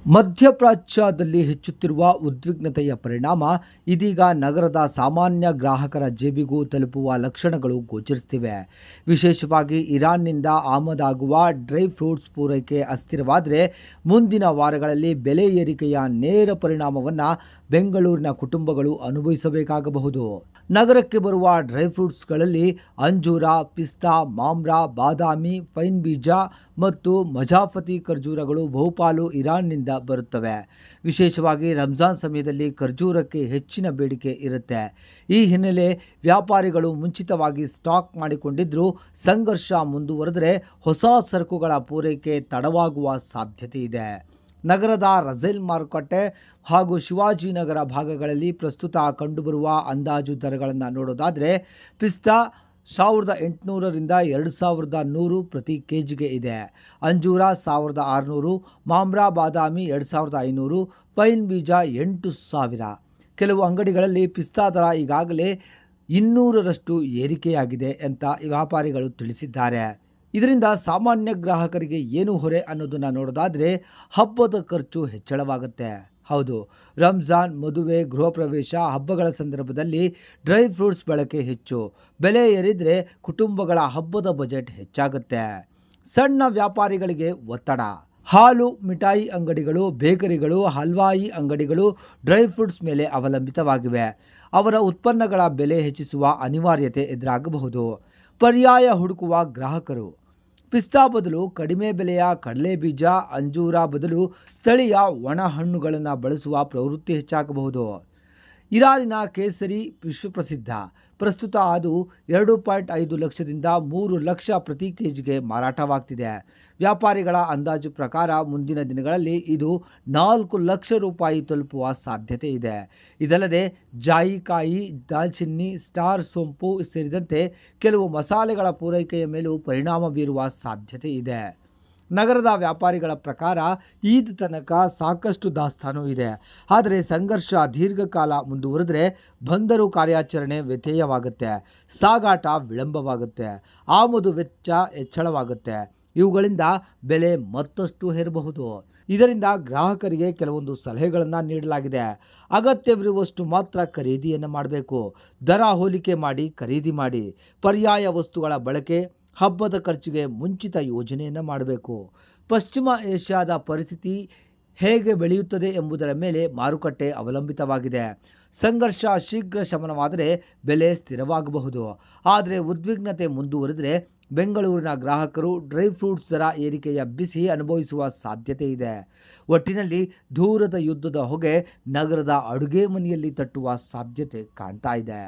ಮಧ್ಯಪ್ರಾಚ್ಯದಲ್ಲಿ ಹೆಚ್ಚುತ್ತಿರುವ ಉದ್ವಿಗ್ನತೆಯ ಪರಿಣಾಮ ಇದೀಗ ನಗರದ ಸಾಮಾನ್ಯ ಗ್ರಾಹಕರ ಜೇಬಿಗೂ ತಲುಪುವ ಲಕ್ಷಣಗಳು ಗೋಚರಿಸುತ್ತಿವೆ. ವಿಶೇಷವಾಗಿ ಇರಾನ್ನಿಂದ ಆಮದಾಗುವ ಡ್ರೈ ಫ್ರೂಟ್ಸ್ ಪೂರೈಕೆ ಅಸ್ಥಿರವಾದರೆ ಮುಂದಿನ ವಾರಗಳಲ್ಲಿ ಬೆಲೆ ಏರಿಕೆಯ ನೇರ ಪರಿಣಾಮವನ್ನು ಬೆಂಗಳೂರಿನ ಕುಟುಂಬಗಳು ಅನುಭವಿಸಬೇಕಾಗಬಹುದು. ನಗರಕ್ಕೆ ಬರುವ ಡ್ರೈ ಫ್ರೂಟ್ಸ್ಗಳಲ್ಲಿ ಅಂಜೂರ, ಪಿಸ್ತಾ, ಮಾಮ್ರಾ, ಬಾದಾಮಿ, ಪೈನ್ ಬೀಜ ಮತ್ತು ಮಜಾಫತಿ ಖರ್ಜೂರಗಳು ಬಹುಪಾಲು ಇರಾನ್ನಿಂದ ಬರುತ್ತವೆ. ವಿಶೇಷವಾಗಿ ರಂಜಾನ್ ಸಮಯದಲ್ಲಿ ಖರ್ಜೂರಕ್ಕೆ ಹೆಚ್ಚಿನ ಬೇಡಿಕೆ ಇರುತ್ತೆ. ಈ ಹಿನ್ನೆಲೆ ವ್ಯಾಪಾರಿಗಳು ಮುಂಚಿತವಾಗಿ ಸ್ಟಾಕ್ ಮಾಡಿಕೊಂಡಿದ್ದರೂ ಸಂಘರ್ಷ ಮುಂದುವರೆದರೆ ಹೊಸ ಸರಕುಗಳ ಪೂರೈಕೆ ತಡವಾಗುವ ಸಾಧ್ಯತೆ ಇದೆ. ನಗರದ ರಜೇಲ್ ಮಾರುಕಟ್ಟೆ ಹಾಗೂ ಶಿವಾಜಿನಗರ ಭಾಗಗಳಲ್ಲಿ ಪ್ರಸ್ತುತ ಕಂಡುಬರುವ ಅಂದಾಜು ದರಗಳನ್ನು ನೋಡೋದಾದರೆ ಪಿಸ್ತಾ 1800ರಿಂದ 2100 ಪ್ರತಿ ಕೆಜಿಗೆ ಇದೆ. ಅಂಜೂರ 1600, ಮಾಮ್ರಾ ಬಾದಾಮಿ 2500, ಪೈನ್ ಬೀಜ 8000. ಕೆಲವು ಅಂಗಡಿಗಳಲ್ಲಿ ಪಿಸ್ತಾ ದರ ಈಗಾಗಲೇ 200ರಷ್ಟು ಏರಿಕೆಯಾಗಿದೆ ಅಂತ ವ್ಯಾಪಾರಿಗಳು ತಿಳಿಸಿದ್ದಾರೆ. ಇದರಿಂದ ಸಾಮಾನ್ಯ ಗ್ರಾಹಕರಿಗೆ ಏನು ಹೊರೆ ಅನ್ನೋದನ್ನು ನೋಡೋದಾದರೆ ಹಬ್ಬದ ಖರ್ಚು ಹೆಚ್ಚಳವಾಗುತ್ತೆ. ಹೌದು, ರಂಜಾನ್, ಮದುವೆ, ಗೃಹ ಪ್ರವೇಶ, ಹಬ್ಬಗಳ ಸಂದರ್ಭದಲ್ಲಿ ಡ್ರೈ ಫ್ರೂಟ್ಸ್ ಬಳಕೆ ಹೆಚ್ಚು. ಬೆಲೆ ಏರಿದರೆ ಕುಟುಂಬಗಳ ಹಬ್ಬದ ಬಜೆಟ್ ಹೆಚ್ಚಾಗುತ್ತೆ. ಸಣ್ಣ ವ್ಯಾಪಾರಿಗಳಿಗೆ ಒತ್ತಡ. ಹಾಲು, ಮಿಠಾಯಿ ಅಂಗಡಿಗಳು, ಬೇಕರಿಗಳು, ಹಲ್ವಾಯಿ ಅಂಗಡಿಗಳು ಡ್ರೈ ಫ್ರೂಟ್ಸ್ ಮೇಲೆ ಅವಲಂಬಿತವಾಗಿವೆ. ಅವರ ಉತ್ಪನ್ನಗಳ ಬೆಲೆ ಹೆಚ್ಚಿಸುವ ಅನಿವಾರ್ಯತೆ ಎದುರಾಗಬಹುದು. ಪರ್ಯಾಯ ಹುಡುಕುವ ಗ್ರಾಹಕರು. ಪಿಸ್ತಾ ಬದಲು ಕಡಿಮೆ ಬೆಲೆಯ ಕಡಲೆ ಬೀಜ, ಅಂಜೂರ ಬದಲು ಸ್ಥಳೀಯ ಒಣ ಹಣ್ಣುಗಳನ್ನು ಬಳಸುವ ಪ್ರವೃತ್ತಿ ಹೆಚ್ಚಾಗಬಹುದು. ಇರಾನಿನ ಕೇಸರಿ ವಿಶ್ವಪ್ರಸಿದ್ಧ. ಪ್ರಸ್ತುತ ಅದು 2.5 ಲಕ್ಷದಿಂದ 3 ಲಕ್ಷ ಪ್ರತಿ ಕೆಜಿಗೆ ಮಾರಾಟವಾಗ್ತಿದೆ. ವ್ಯಾಪಾರಿಗಳ ಅಂದಾಜು ಪ್ರಕಾರ ಮುಂದಿನ ದಿನಗಳಲ್ಲಿ ಇದು 4 ಲಕ್ಷ ರೂಪಾಯಿ ತಲುಪುವ ಸಾಧ್ಯತೆ ಇದೆ. ಇದಲ್ಲದೆ ಜಾಯಿಕಾಯಿ, ದಾಲ್ಚಿನ್ನಿ, ಸ್ಟಾರ್ ಸೋಂಪು ಸೇರಿದಂತೆ ಕೆಲವು ಮಸಾಲೆಗಳ ಪೂರೈಕೆಯ ಮೇಲೂ ಪರಿಣಾಮ ಬೀರುವ ಸಾಧ್ಯತೆ ಇದೆ. ನಗರದ ವ್ಯಾಪಾರಿಗಳ ಪ್ರಕಾರ ಈದ್ ತನಕ ಸಾಕಷ್ಟು ದಾಸ್ತಾನು ಇದೆ. ಆದರೆ ಸಂಘರ್ಷ ದೀರ್ಘಕಾಲ ಮುಂದುವರೆದರೆ ಬಂದರು ಕಾರ್ಯಾಚರಣೆ ವ್ಯತ್ಯಯವಾಗುತ್ತೆ, ಸಾಗಾಟ ವಿಳಂಬವಾಗುತ್ತೆ, ಆಮದು ವೆಚ್ಚ ಹೆಚ್ಚಳವಾಗುತ್ತೆ. ಇವುಗಳಿಂದ ಬೆಲೆ ಮತ್ತಷ್ಟು ಏರಬಹುದು. ಇದರಿಂದ ಗ್ರಾಹಕರಿಗೆ ಕೆಲವೊಂದು ಸಲಹೆಗಳನ್ನು ನೀಡಲಾಗಿದೆ. ಅಗತ್ಯವಿರುವಷ್ಟು ಮಾತ್ರ ಖರೀದಿಯನ್ನು ಮಾಡಬೇಕು. ದರ ಹೋಲಿಕೆ ಮಾಡಿ ಖರೀದಿ ಮಾಡಿ. ಪರ್ಯಾಯ ವಸ್ತುಗಳ ಬಳಕೆ, ಹಬ್ಬದ ಖರ್ಚಿಗೆ ಮುಂಚಿತ ಯೋಜನೆಯನ್ನು ಮಾಡಬೇಕು. ಪಶ್ಚಿಮ ಏಷ್ಯಾದ ಪರಿಸ್ಥಿತಿ ಹೇಗೆ ಬೆಳೆಯುತ್ತದೆ ಎಂಬುದರ ಮೇಲೆ ಮಾರುಕಟ್ಟೆ ಅವಲಂಬಿತವಾಗಿದೆ. ಸಂಘರ್ಷ ಶೀಘ್ರ ಶಮನವಾದರೆ ಬೆಲೆ ಸ್ಥಿರವಾಗಬಹುದು. ಆದರೆ ಉದ್ವಿಗ್ನತೆ ಮುಂದುವರೆದರೆ ಬೆಂಗಳೂರಿನ ಗ್ರಾಹಕರು ಡ್ರೈ ಫ್ರೂಟ್ಸ್ ದರ ಏರಿಕೆಯ ಬಿಸಿ ಅನುಭವಿಸುವ ಸಾಧ್ಯತೆ ಇದೆ. ಒಟ್ಟಿನಲ್ಲಿ ದೂರದ ಯುದ್ಧದ ಹೊಗೆ ನಗರದ ಅಡುಗೆ ಮನೆಯಲ್ಲಿ ತಟ್ಟುವ ಸಾಧ್ಯತೆ ಕಾಣ್ತಾ ಇದೆ.